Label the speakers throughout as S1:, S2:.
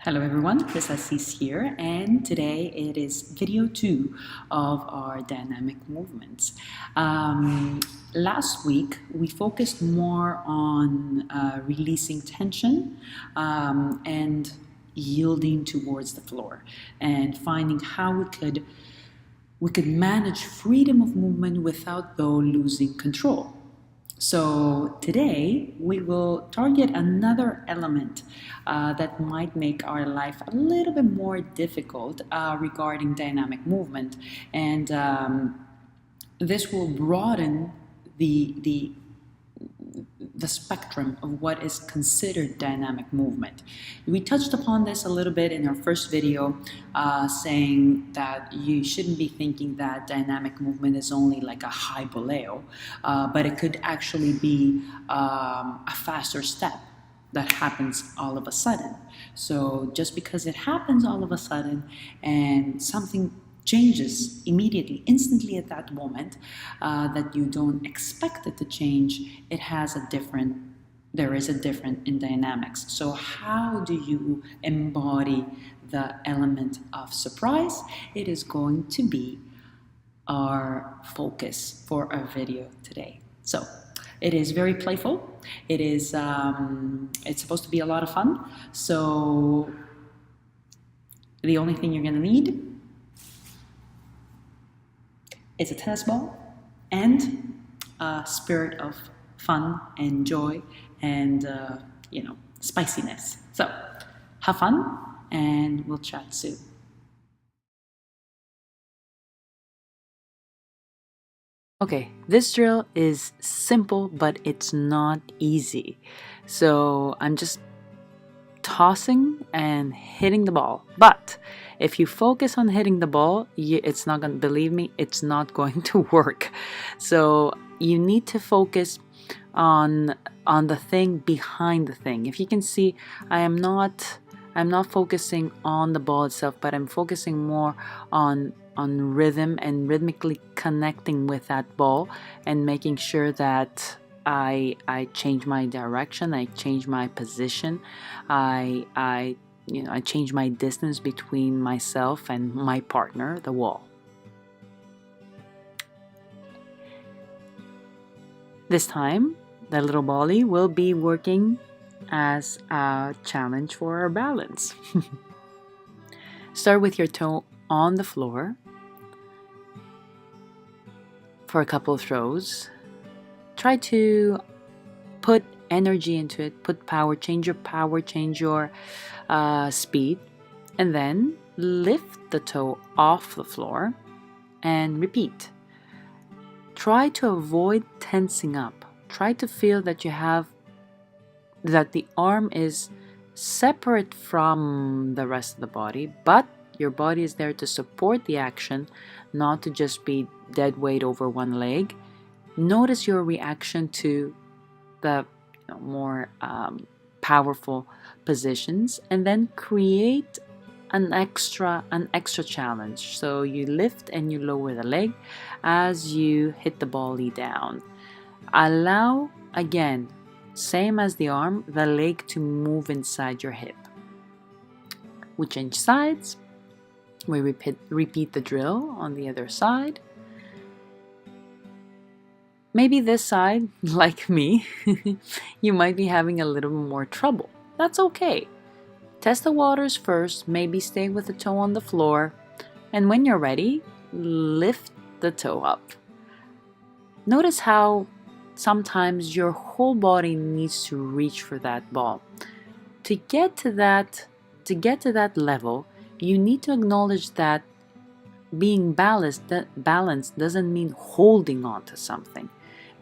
S1: Hello everyone, Chris Assis here, and today it is video 2 of our dynamic movements. Last week we focused more on releasing tension and yielding towards the floor and finding how we could manage freedom of movement without though losing control. So today we will target another element that might make our life a little bit more difficult regarding dynamic movement, and this will broaden the the spectrum of what is considered dynamic movement. We touched upon this a little bit in our first video, saying that you shouldn't be thinking that dynamic movement is only like a high boleo, but it could actually be a faster step that happens all of a sudden. So just because it happens all of a sudden and something changes immediately, instantly at that moment, that you don't expect it to change, it has a different, there is a different in dynamics. So how do you embody the element of surprise? It is going to be our focus for our video today. So it is very playful. It is it's supposed to be a lot of fun. So the only thing you're going to need is a tennis ball and a spirit of fun and joy and spiciness. So have fun and we'll chat soon. Okay, this drill is simple, but it's not easy. So I'm just tossing and hitting the ball. But if you focus on hitting the ball, it's not going to, believe me, it's not going to work. So you need to focus on the thing behind the thing. If you can see, I'm not focusing on the ball itself, but I'm focusing more on rhythm and rhythmically connecting with that ball and making sure that I change my direction, I change my position, I change my distance between myself and my partner, the wall. This time, the little volley will be working as a challenge for our balance. Start with your toe on the floor for a couple of throws. Try to put energy into it, put power, change your speed, and then lift the toe off the floor and repeat. Try to avoid tensing up. Try to feel that the arm is separate from the rest of the body, but your body is there to support the action, not to just be dead weight over one leg. Notice your reaction to the more powerful positions, and then create an extra challenge. So you lift and you lower the leg as you hit the volley down. Allow, again, same as the arm, the leg to move inside your hip. We change sides. We repeat the drill on the other side. Maybe this side, like me, you might be having a little more trouble. That's okay. Test the waters first, maybe stay with the toe on the floor, and when you're ready, lift the toe up. Notice how sometimes your whole body needs to reach for that ball. To get to that level, you need to acknowledge that being balanced doesn't mean holding on to something.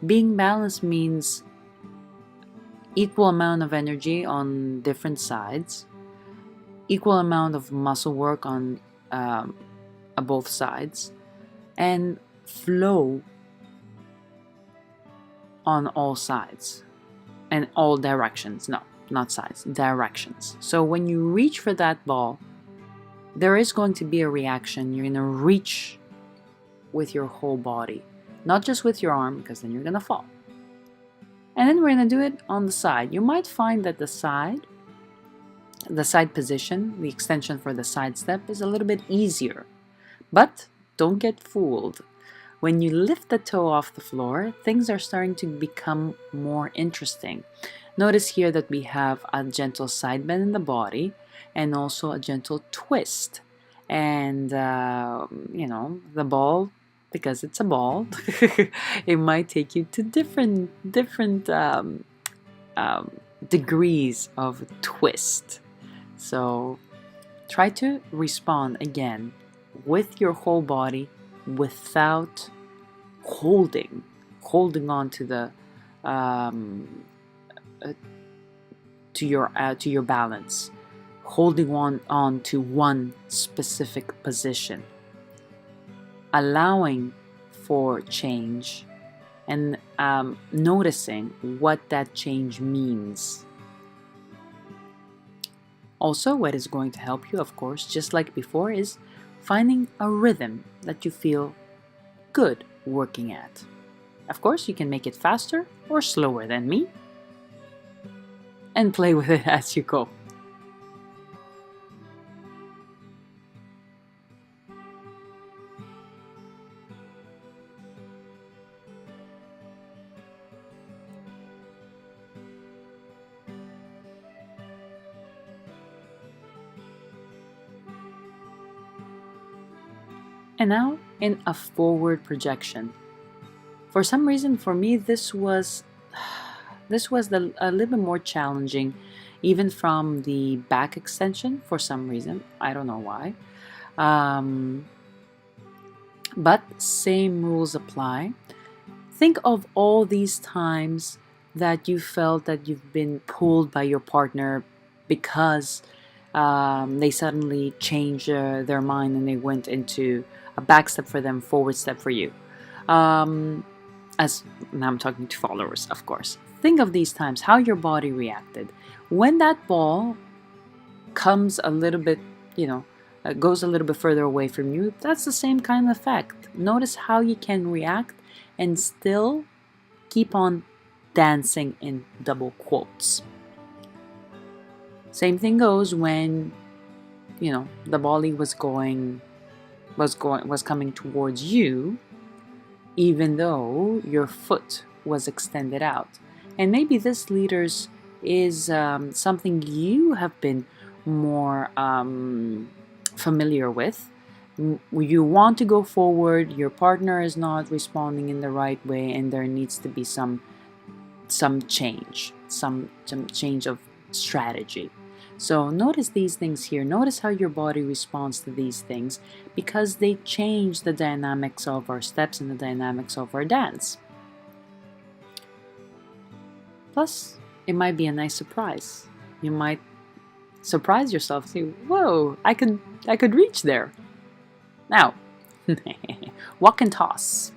S1: Being balanced means equal amount of energy on different sides, equal amount of muscle work on both sides, and flow on all sides and all directions. No, not sides, directions. So when you reach for that ball, there is going to be a reaction. You're going to reach with your whole body, not just with your arm, because then you're going to fall. And then we're going to do it on the side. You might find that the side the side position, the extension for the side step, is a little bit easier. But don't get fooled. When you lift the toe off the floor, things are starting to become more interesting. Notice here that we have a gentle side bend in the body and also a gentle twist. And, the ball, because it's a ball, it might take you to different degrees of twist. So try to respond again with your whole body without holding on to the to your balance, holding on to one specific position, allowing for change and noticing what that change means. Also, what is going to help you, of course, just like before, is finding a rhythm that you feel good working at. Of course, you can make it faster or slower than me and play with it as you go. And now in a forward projection. For some reason, for me, this was a little bit more challenging, even from the back extension. For some reason, I don't know why. But same rules apply. Think of all these times that you felt that you've been pulled by your partner because they suddenly changed their mind and they went into a back step for them, forward step for you. As now I'm talking to followers, of course. Think of these times, how your body reacted. When that ball comes a little bit, goes a little bit further away from you, that's the same kind of effect. Notice how you can react and still keep on dancing in double quotes. Same thing goes when, the volley was coming towards you, even though your foot was extended out. And maybe this leaders is something you have been more familiar with. You want to go forward, your partner is not responding in the right way, and there needs to be some change, some change of strategy. So notice these things here. Notice how your body responds to these things because they change the dynamics of our steps and the dynamics of our dance. Plus, it might be a nice surprise. You might surprise yourself, say, "Whoa, I could reach there." Now, walk and toss.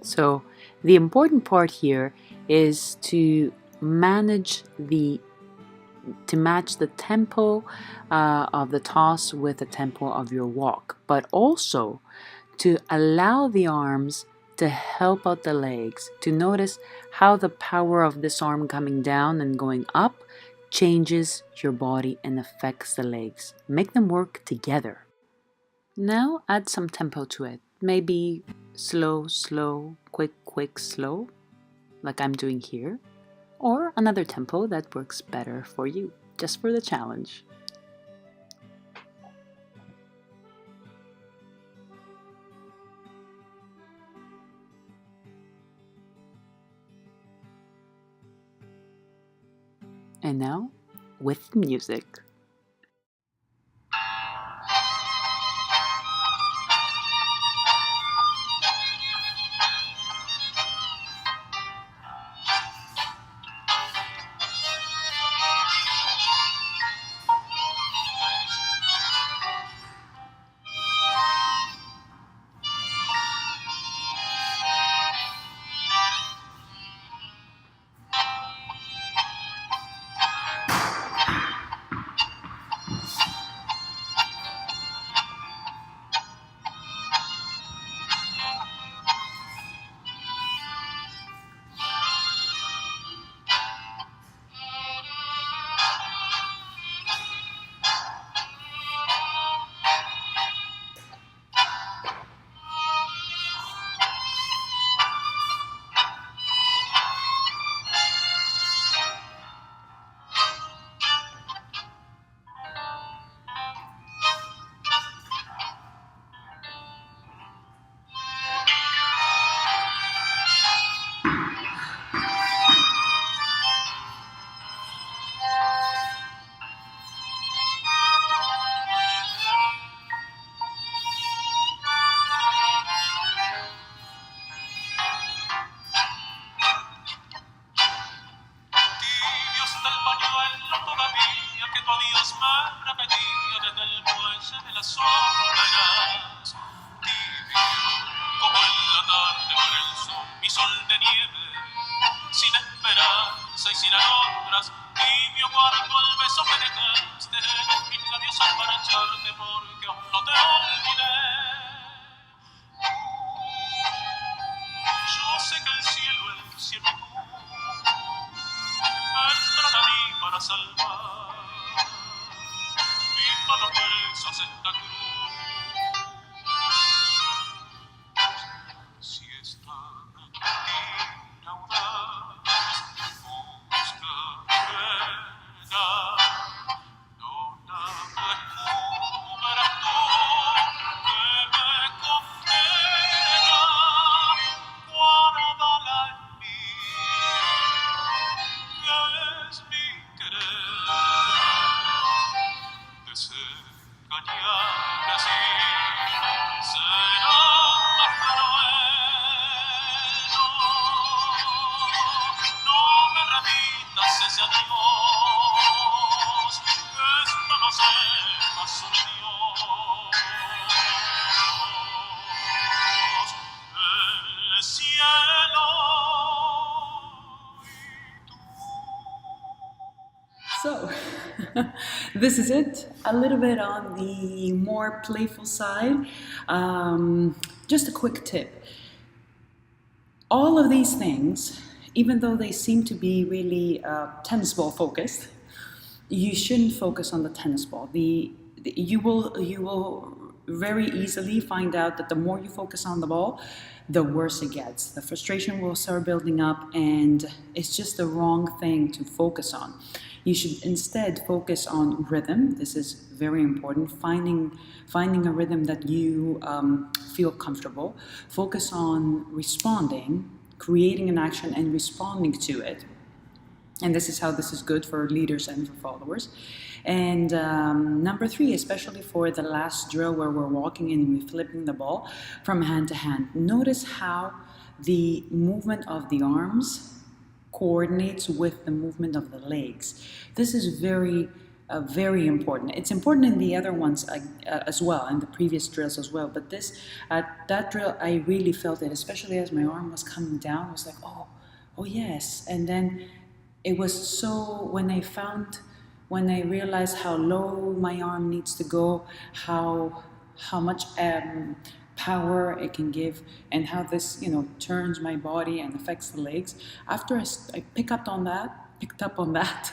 S1: So the important part here is to match the tempo of the toss with the tempo of your walk, but also to allow the arms to help out the legs, to notice how the power of this arm coming down and going up changes your body and affects the legs. Make them work together. Now add some tempo to it. Maybe slow, slow, quick, quick, slow, like I'm doing here. Or another tempo that works better for you, just for the challenge. And now, with music.
S2: duelo todavía que tu adiós me repetía desde el muelle de las sombras. Tibio como en la tarde con el sol, mi sol de nieve, sin esperanza y sin alondras. Tibio guardo el beso que dejaste en mis labios al marcharte porque aún no te olvidé. Yo sé que el cielo y tú entran a mí para salvar mis malos besos esta cruz. Si esta mentira audaz busca pena, no la descubras tú que me condena. Guárdala en mí, que es mi querer. Desengañar así será más cruel. No me repitas ese adiós, que esto no sepas un Dios. El cielo y tú.
S1: So, this is it. A little bit on the more playful side. Just a quick tip. All of these things, even though they seem to be really tennis ball focused, you shouldn't focus on the tennis ball. You will very easily find out that the more you focus on the ball, the worse it gets. The frustration will start building up, and it's just the wrong thing to focus on. You should instead focus on rhythm. This is very important. Finding a rhythm that you feel comfortable. Focus on responding, creating an action, and responding to it. And this is how this is good for leaders and for followers. And number 3, especially for the last drill where we're walking and we're flipping the ball from hand to hand. Notice how the movement of the arms coordinates with the movement of the legs. This is very important. It's important in the other ones as well, and the previous drills as well. But that drill, I really felt it, especially as my arm was coming down. I was like, oh yes. And then it was so, when I realized how low my arm needs to go, how much power it can give, and how this turns my body and affects the legs. After I picked up on that,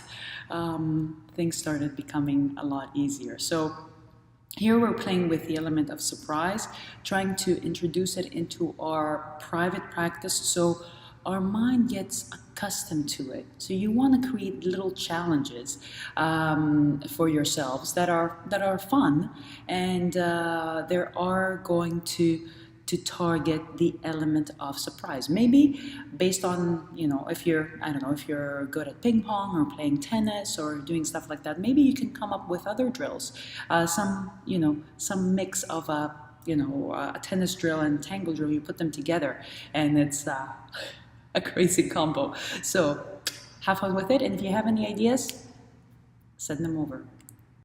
S1: things started becoming a lot easier. So here we're playing with the element of surprise, trying to introduce it into our private practice so our mind gets accustomed to it. So you want to create little challenges for yourselves that are fun, and they are going to target the element of surprise. Maybe based on if you're good at ping pong or playing tennis or doing stuff like that. Maybe you can come up with other drills, some mix of a tennis drill and tango drill. You put them together, and it's a crazy combo. So have fun with it, and if you have any ideas, send them over.